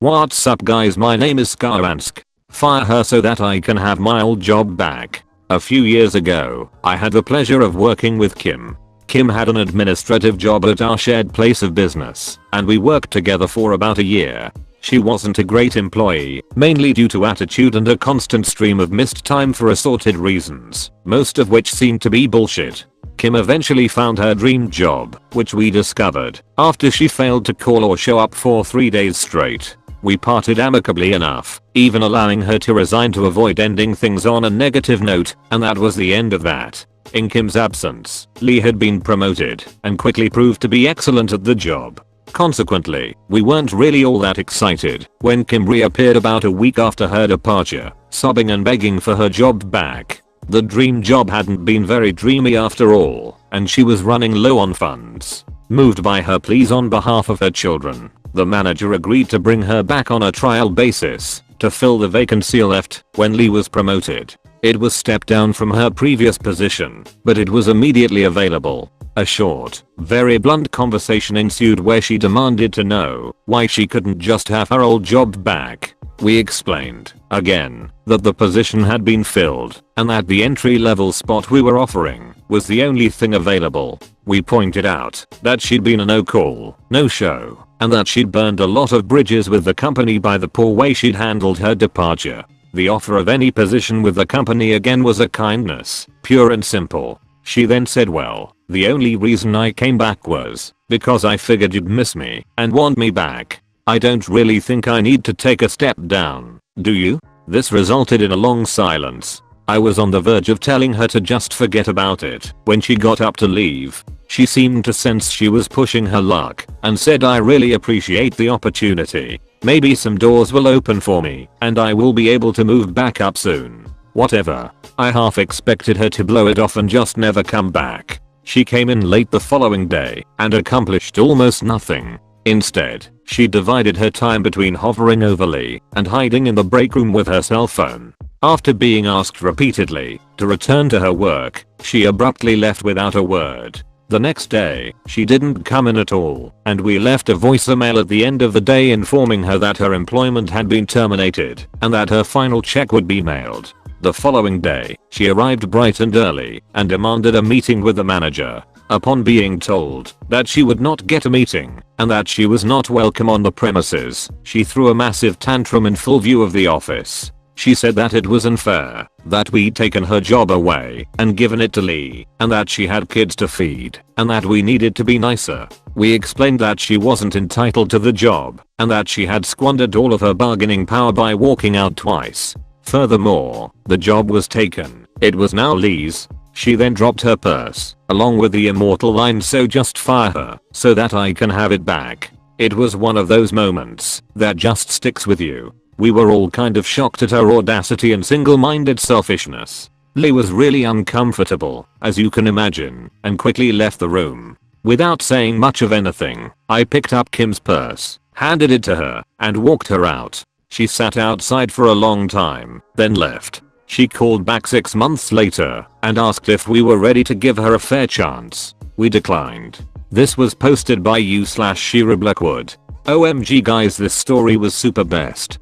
What's up guys, my name is Skaransk. Fire her so that I can have my old job back. A few years ago, I had the pleasure of working with Kim. Kim had an administrative job at our shared place of business, and we worked together for about a year. She wasn't a great employee, mainly due to attitude and a constant stream of missed time for assorted reasons, most of which seemed to be bullshit. Kim eventually found her dream job, which we discovered after she failed to call or show up for 3 days straight. We parted amicably enough, even allowing her to resign to avoid ending things on a negative note, and that was the end of that. In Kim's absence, Lee had been promoted and quickly proved to be excellent at the job. Consequently, we weren't really all that excited when Kim reappeared about a week after her departure, sobbing and begging for her job back. The dream job hadn't been very dreamy after all, and she was running low on funds. Moved by her pleas on behalf of her children, the manager agreed to bring her back on a trial basis to fill the vacancy left when Lee was promoted. It was stepped down from her previous position, but it was immediately available. A short, very blunt conversation ensued where she demanded to know why she couldn't just have her old job back. We explained, again, that the position had been filled and that the entry-level spot we were offering was the only thing available. We pointed out that she'd been a no-call, no-show, and that she'd burned a lot of bridges with the company by the poor way she'd handled her departure. The offer of any position with the company again was a kindness, pure and simple. She then said, well, the only reason I came back was because I figured you'd miss me and want me back. I don't really think I need to take a step down, do you? This resulted in a long silence. I was on the verge of telling her to just forget about it when she got up to leave. She seemed to sense she was pushing her luck and said, I really appreciate the opportunity. Maybe some doors will open for me and I will be able to move back up soon. Whatever. I half expected her to blow it off and just never come back. She came in late the following day and accomplished almost nothing. Instead, she divided her time between hovering over Lee and hiding in the break room with her cell phone. After being asked repeatedly to return to her work, she abruptly left without a word. The next day, she didn't come in at all, and we left a voicemail at the end of the day informing her that her employment had been terminated and that her final check would be mailed. The following day, she arrived bright and early and demanded a meeting with the manager. Upon being told that she would not get a meeting and that she was not welcome on the premises, she threw a massive tantrum in full view of the office. She said that it was unfair, that we'd taken her job away and given it to Lee, and that she had kids to feed, and that we needed to be nicer. We explained that she wasn't entitled to the job, and that she had squandered all of her bargaining power by walking out twice. Furthermore, the job was taken. It was now Lee's. She then dropped her purse, along with the immortal line, so just fire her, so that I can have it back. It was one of those moments that just sticks with you. We were all kind of shocked at her audacity and single-minded selfishness. Lee was really uncomfortable, as you can imagine, and quickly left the room. Without saying much of anything, I picked up Kim's purse, handed it to her, and walked her out. She sat outside for a long time, then left. She called back 6 months later and asked if we were ready to give her a fair chance. We declined. This was posted by u/Shira Blackwood. OMG guys, this story was super best.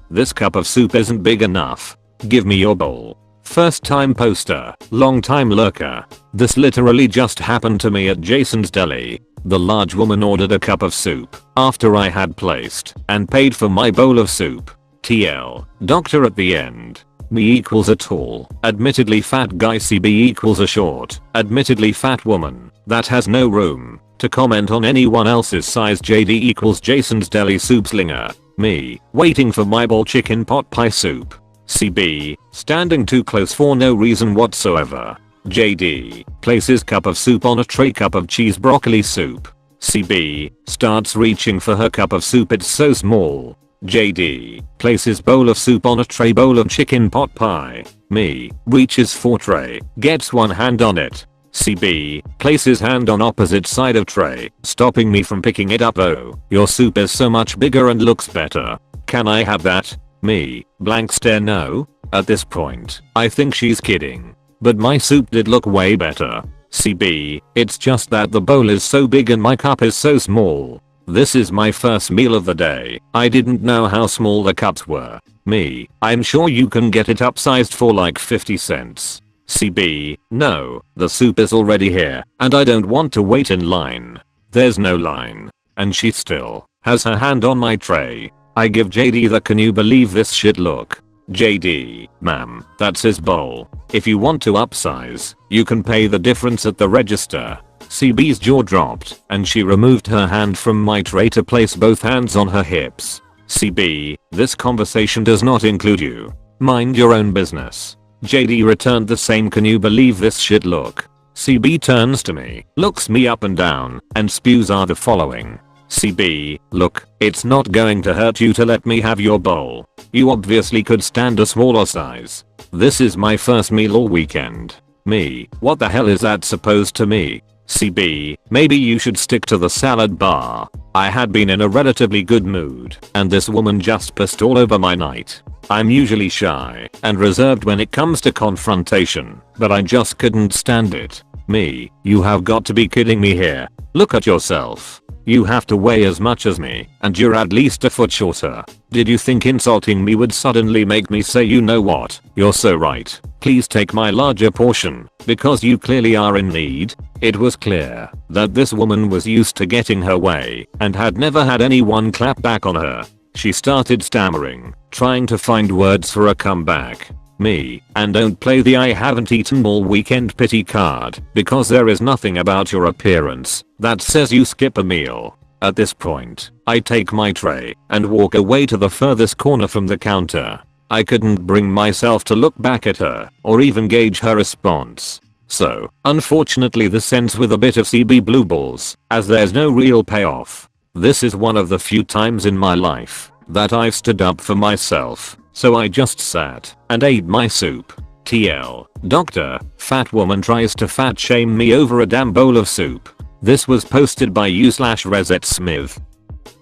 This cup of soup isn't big enough. Give me your bowl. First time poster, long time lurker. This literally just happened to me at Jason's Deli. The large woman ordered a cup of soup after I had placed and paid for my bowl of soup. TL, doctor at the end. Me equals a tall, admittedly fat guy. CB equals a short, admittedly fat woman that has no room to comment on anyone else's size. JD equals Jason's Deli soup slinger. Me, waiting for my bowl chicken pot pie soup. CB, standing too close for no reason whatsoever. JD, places cup of soup on a tray. Cup of cheese broccoli soup. CB, starts reaching for her cup of soup, it's so small. JD, places bowl of soup on a tray. Bowl of chicken pot pie. Me, reaches for tray, gets one hand on it. CB, places hand on opposite side of tray, stopping me from picking it up. Oh, your soup is so much bigger and looks better. Can I have that? Me, blank stare. No. At this point, I think she's kidding. But my soup did look way better. CB, it's just that the bowl is so big and my cup is so small. This is my first meal of the day. I didn't know how small the cups were. Me, I'm sure you can get it upsized for like 50 cents. CB, no, the soup is already here and I don't want to wait in line. There's no line. And she still has her hand on my tray. I give JD the can you believe this shit look. JD, ma'am, that's his bowl. If you want to upsize, you can pay the difference at the register. CB's jaw dropped and she removed her hand from my tray to place both hands on her hips. CB, this conversation does not include you. Mind your own business. JD returned the same can you believe this shit look. CB turns to me, looks me up and down, and spews out the following. CB, look, it's not going to hurt you to let me have your bowl. You obviously could stand a smaller size. This is my first meal all weekend. Me, what the hell is that supposed to me? CB, maybe you should stick to the salad bar. I had been in a relatively good mood, and this woman just pissed all over my night. I'm usually shy and reserved when it comes to confrontation, but I just couldn't stand it. Me, you have got to be kidding me here. Look at yourself. You have to weigh as much as me, and you're at least a foot shorter. Did you think insulting me would suddenly make me say you know what, you're so right. Please take my larger portion, because you clearly are in need. It was clear that this woman was used to getting her way and had never had anyone clap back on her. She started stammering, trying to find words for a comeback. Me, and don't play the I haven't eaten all weekend pity card, because there is nothing about your appearance that says you skip a meal. At this point, I take my tray and walk away to the furthest corner from the counter. I couldn't bring myself to look back at her or even gauge her response. So, unfortunately this ends with a bit of CB blue balls, as there's no real payoff. This is one of the few times in my life that I've stood up for myself, so I just sat and ate my soup. TL, Doctor, fat woman tries to fat shame me over a damn bowl of soup. This was posted by u/Reset Smith.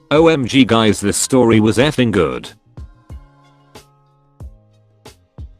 OMG guys, this story was effing good.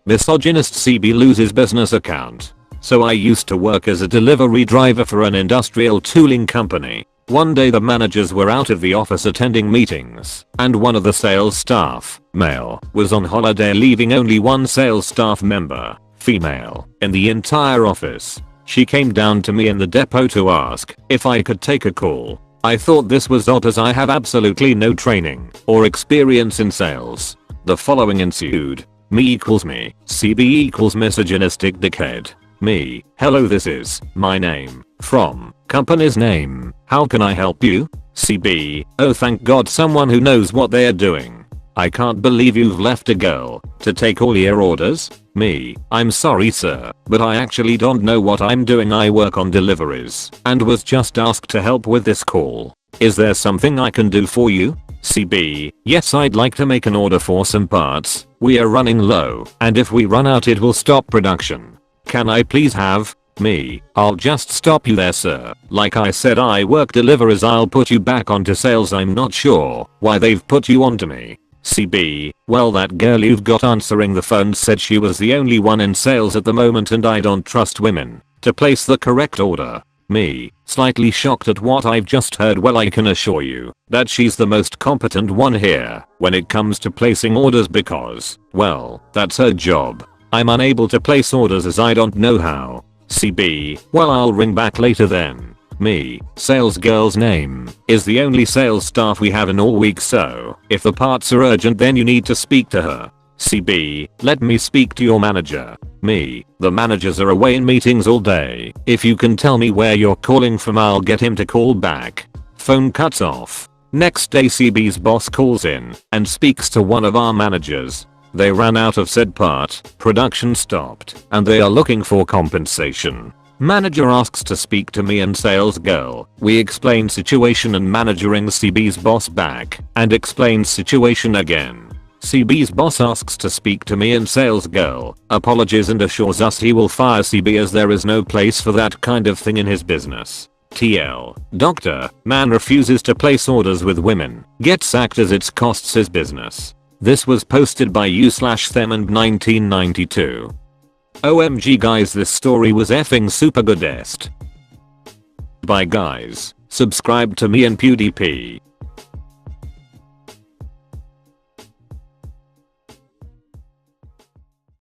Misogynist CB loses business account. So I used to work as a delivery driver for an industrial tooling company. One day the managers were out of the office attending meetings, and one of the sales staff, male, was on holiday, leaving only one sales staff member, female, in the entire office. She came down to me in the depot to ask if I could take a call. I thought this was odd as I have absolutely no training or experience in sales. The following ensued. Me equals me, CB equals misogynistic dickhead. Me, hello, this is my name, from company's name, how can I help you? CB, oh thank god someone who knows what they are doing. I can't believe you've left a girl to take all your orders. Me, I'm sorry sir, but I actually don't know what I'm doing. I work on deliveries and was just asked to help with this call. Is there something I can do for you? CB, yes, I'd like to make an order for some parts. We are running low, and if we run out it will stop production. Can I please have? Me, I'll just stop you there sir. Like I said, I work deliveries. I'll put you back onto sales. I'm not sure why they've put you onto me. CB, well that girl you've got answering the phone said she was the only one in sales at the moment and I don't trust women to place the correct order. Me, slightly shocked at what I've just heard. Well, I can assure you that she's the most competent one here when it comes to placing orders because, well, that's her job. I'm unable to place orders as I don't know how. CB, well I'll ring back later then. Me, sales girl's name is the only sales staff we have in all week, so if the parts are urgent then you need to speak to her. CB, let me speak to your manager. Me, the managers are away in meetings all day. If you can tell me where you're calling from I'll get him to call back. Phone cuts off. Next day CB's boss calls in and speaks to one of our managers. They ran out of said part, production stopped, and they are looking for compensation. Manager asks to speak to me and sales girl. We explain situation and manager rings CB's boss back and explains situation again. CB's boss asks to speak to me and sales girl, apologies and assures us he will fire CB as there is no place for that kind of thing in his business. TL, Doctor, man refuses to place orders with women, gets sacked as it costs his business. This was posted by u/them in 1992. OMG guys, this story was effing super goodest. Bye guys, subscribe to me and PewDiePie.